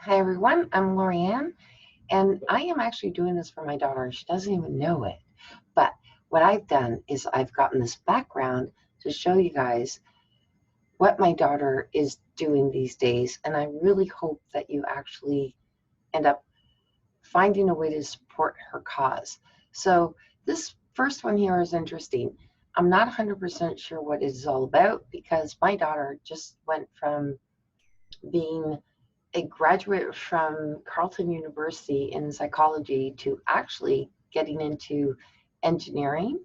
Hi everyone, I'm Lorianne, and I am actually doing this for my daughter. She doesn't even know it. But what I've done is I've gotten this background to show you guys what my daughter is doing these days, and I really hope that you actually end up finding a way to support her cause. So this first one here is interesting. I'm not 100% sure what it is all about because my daughter just went from being a graduate from Carleton University in psychology to actually getting into engineering,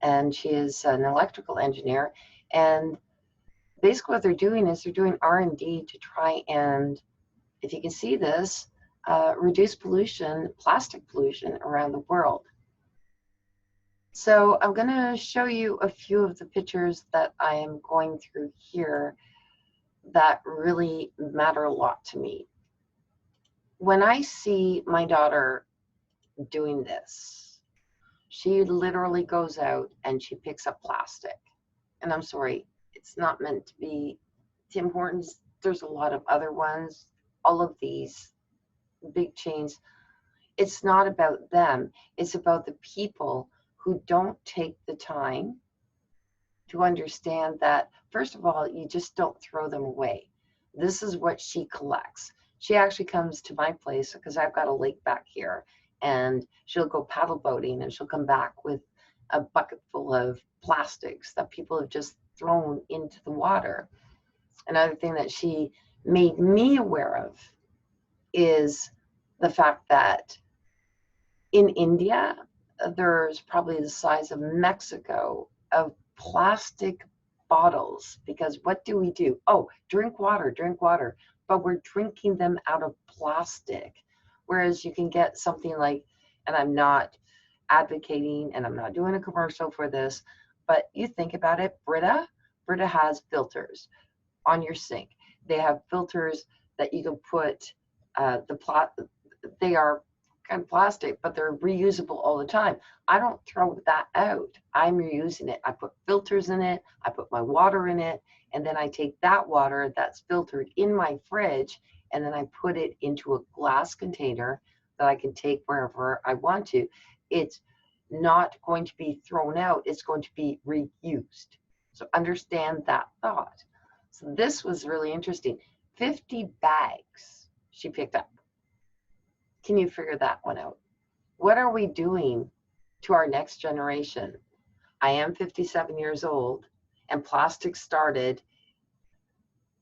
and she is an electrical engineer. And basically what they're doing is they're doing R&D to try and, if you can see this, reduce pollution, plastic pollution around the world. So I'm going to show you a few of the pictures that I am going through here that really matter a lot to me. When I see my daughter doing this, she literally goes out and she picks up plastic. And I'm sorry, it's not meant to be Tim Hortons. There's a lot of other ones. All of these big chains, it's not about them. It's about the people who don't take the time to understand that, first of all, you just don't throw them away. This is what she collects. She actually comes to my place because I've got a lake back here, and she'll go paddle boating and she'll come back with a bucket full of plastics that people have just thrown into the water. Another thing that she made me aware of is the fact that in India, there's probably the size of Mexico of plastic bottles, because what do? Oh, drink water, but we're drinking them out of plastic. Whereas you can get something like, and I'm not advocating and I'm not doing a commercial for this, but you think about it, Brita has filters on your sink. They have filters that you can put they are kind of plastic, but they're reusable all the time. I don't throw that out. I'm reusing it. I put filters in it. I put my water in it. And then I take that water that's filtered in my fridge, and then I put it into a glass container that I can take wherever I want to. It's not going to be thrown out. It's going to be reused. So understand that thought. So this was really interesting. 50 bags she picked up. Can you figure that one out? What are we doing to our next generation? I am 57 years old, and plastic started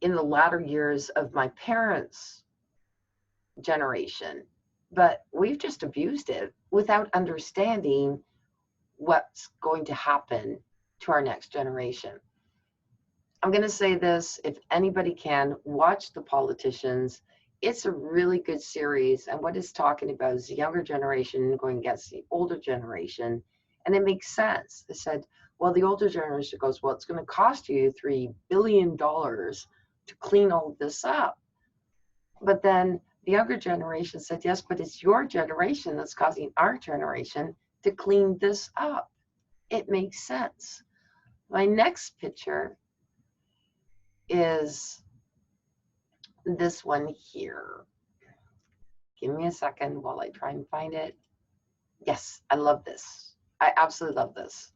in the latter years of my parents' generation, but we've just abused it without understanding what's going to happen to our next generation. I'm going to say this, if anybody can, watch The Politicians. It's a really good series, and what it's talking about is the younger generation going against the older generation, and it makes sense. They said, well, the older generation goes, well, it's going to cost you $3 billion to clean all this up. But then the younger generation said, yes, but it's your generation that's causing our generation to clean this up. It makes sense. My next picture is this one here. Give me a second while I try and find it. Yes, I love this. I absolutely love this.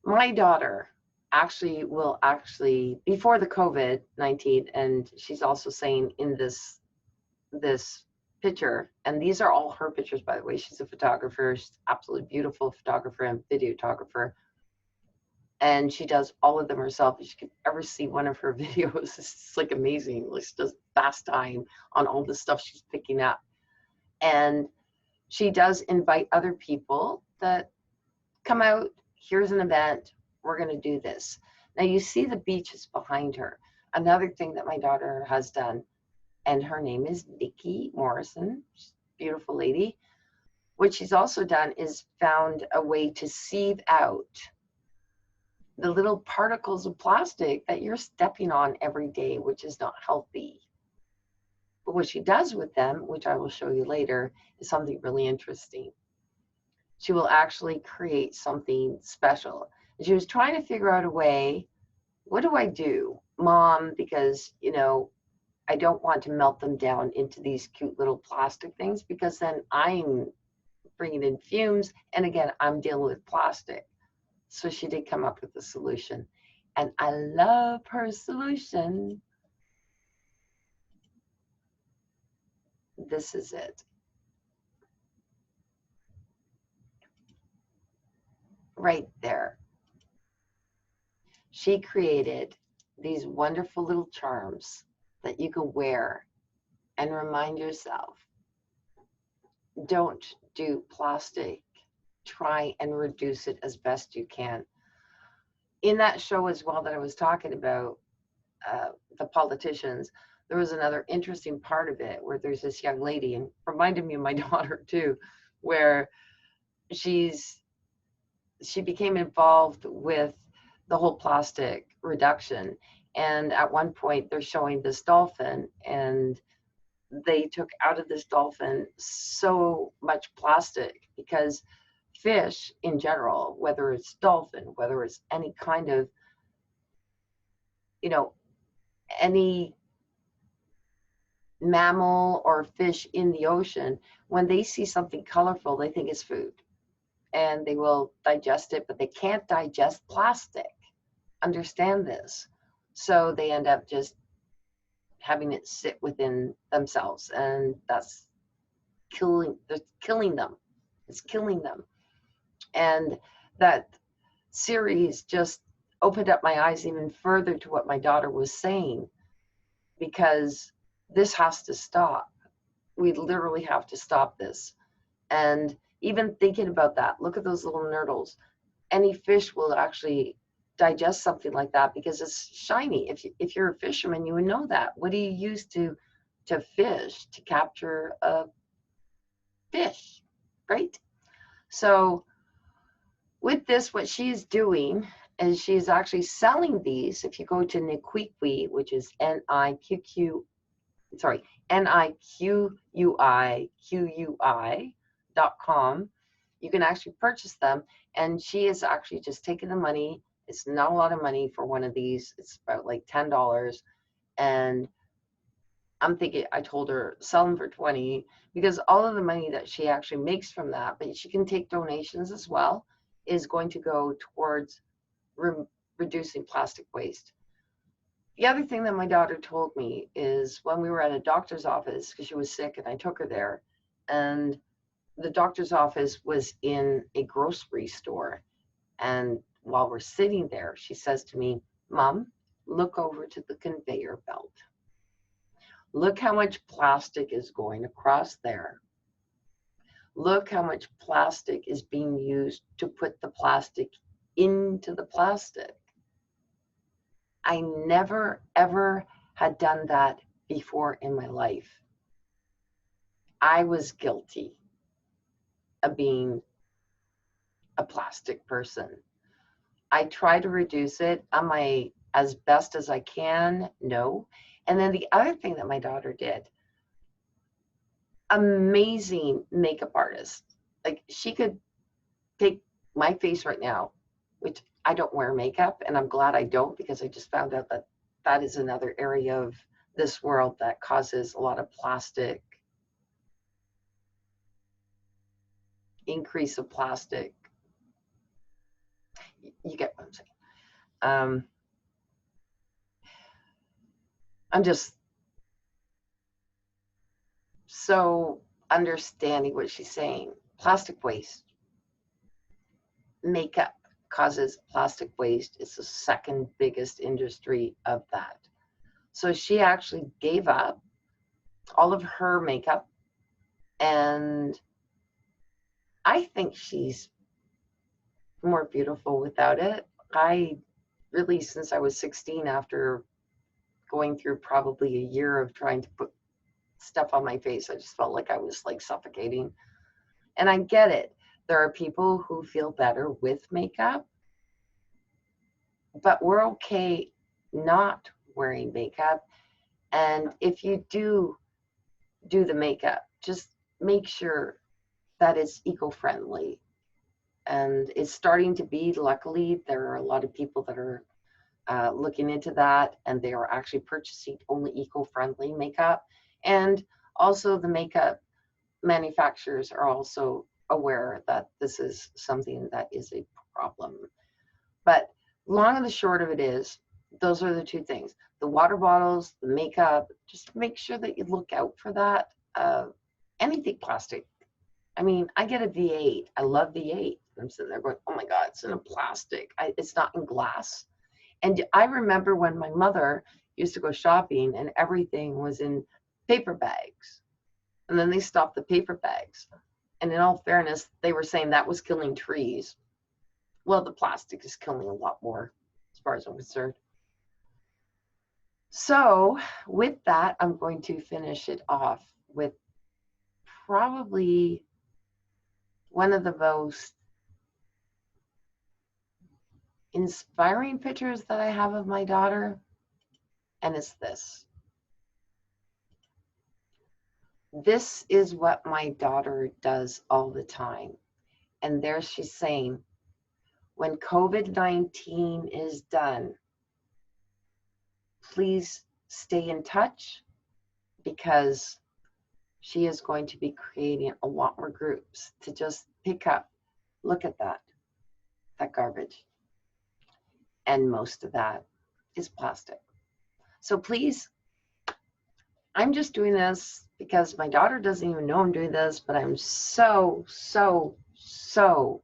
My daughter will before the COVID-19, and she's also saying in this picture, and these are all her pictures, by the way. She's a photographer. She's absolutely beautiful photographer and videographer. And she does all of them herself. If you could ever see one of her videos, it's like amazing. She does fast time on all the stuff she's picking up. And she does invite other people that come out. Here's an event. We're going to do this. Now you see the beaches behind her. Another thing that my daughter has done, and her name is Nikki Morrison. She's a beautiful lady. What she's also done is found a way to sieve out the little particles of plastic that you're stepping on every day, which is not healthy. But what she does with them, which I will show you later, is something really interesting. She will actually create something special. And she was trying to figure out a way, what do I do, Mom? Because, I don't want to melt them down into these cute little plastic things, because then I'm bringing in fumes. And again, I'm dealing with plastic. So she did come up with a solution. And I love her solution. This is it. Right there. She created these wonderful little charms that you can wear and remind yourself, don't do plastic. Try and reduce it as best you can. In that show as well that I was talking about, the politicians, there was another interesting part of it where there's this young lady, and reminded me of my daughter too, where she became involved with the whole plastic reduction. And at one point they're showing this dolphin, and they took out of this dolphin so much plastic, because fish in general, whether it's dolphin, whether it's any kind of, any mammal or fish in the ocean, when they see something colorful, they think it's food and they will digest it, but they can't digest plastic. Understand this. So they end up just having it sit within themselves, and that's killing them. It's killing them. And that series just opened up my eyes even further to what my daughter was saying, because this has to stop. We literally have to stop this. And even thinking about that, look at those little nurdles. Any fish will actually digest something like that because it's shiny. If you're a fisherman, you would know that. What do you use to fish, to capture a fish, right? So with this, what she's doing is she's actually selling these. If you go to Niquiqui, which is Niquiqui.com, you can actually purchase them. And she is actually just taking the money. It's not a lot of money for one of these. It's about like $10. And I'm thinking, I told her, sell them for 20, because all of the money that she actually makes from that, but she can take donations as well, is going to go towards reducing plastic waste. The other thing that my daughter told me is, when we were at a doctor's office, because she was sick and I took her there, and the doctor's office was in a grocery store. And while we're sitting there, she says to me, "Mom, look over to the conveyor belt. Look how much plastic is going across there. Look how much plastic is being used to put the plastic into the plastic." I never, ever had done that before in my life. I was guilty of being a plastic person. I try to reduce it. Am I as best as I can? No. And then the other thing that my daughter did, amazing makeup artist. Like, she could take my face right now, which I don't wear makeup, and I'm glad I don't, because I just found out that that is another area of this world that causes a lot of plastic, increase of plastic. You get what I'm saying. I'm just so understanding what she's saying. Plastic waste. Makeup causes plastic waste. It's the second biggest industry of that. So she actually gave up all of her makeup, and I think she's more beautiful without it. I really, since I was 16, after going through probably a year of trying to put stuff on my face, I just felt like I was like suffocating. And I get it. There are people who feel better with makeup, but we're okay not wearing makeup. And if you do the makeup, just make sure that it's eco-friendly. And it's starting to be, luckily, there are a lot of people that are looking into that, and they are actually purchasing only eco-friendly makeup. And also the makeup manufacturers are also aware that this is something that is a problem. But long and the short of it is, those are the two things: the water bottles, the makeup. Just make sure that you look out for that. Anything plastic. I mean, I get a V8. I love V8. I'm sitting there going, oh my God, it's in a plastic. It's not in glass. And I remember when my mother used to go shopping and everything was in paper bags. And then they stopped the paper bags. And in all fairness, they were saying that was killing trees. Well, the plastic is killing a lot more, as far as I'm concerned. So with that, I'm going to finish it off with probably one of the most inspiring pictures that I have of my daughter, and it's this. This is what my daughter does all the time. And there she's saying, when COVID-19 is done, please stay in touch, because she is going to be creating a lot more groups to just pick up. Look at that garbage. And most of that is plastic. So please, I'm just doing this because my daughter doesn't even know I'm doing this, but I'm so, so, so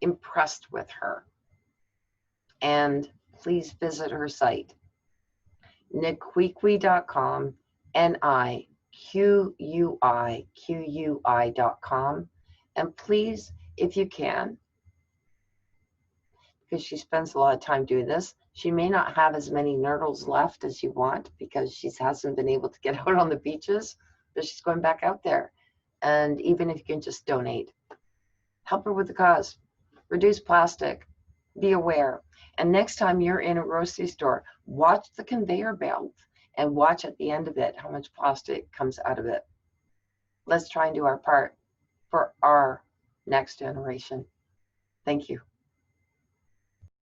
impressed with her. And please visit her site, Niquiqui.com, Niquiqui.com. And please, if you can, because she spends a lot of time doing this, she may not have as many nurdles left as you want because she hasn't been able to get out on the beaches, but she's going back out there. And even if you can just donate, help her with the cause. Reduce plastic. Be aware. And next time you're in a grocery store, watch the conveyor belt and watch at the end of it how much plastic comes out of it. Let's try and do our part for our next generation. Thank you.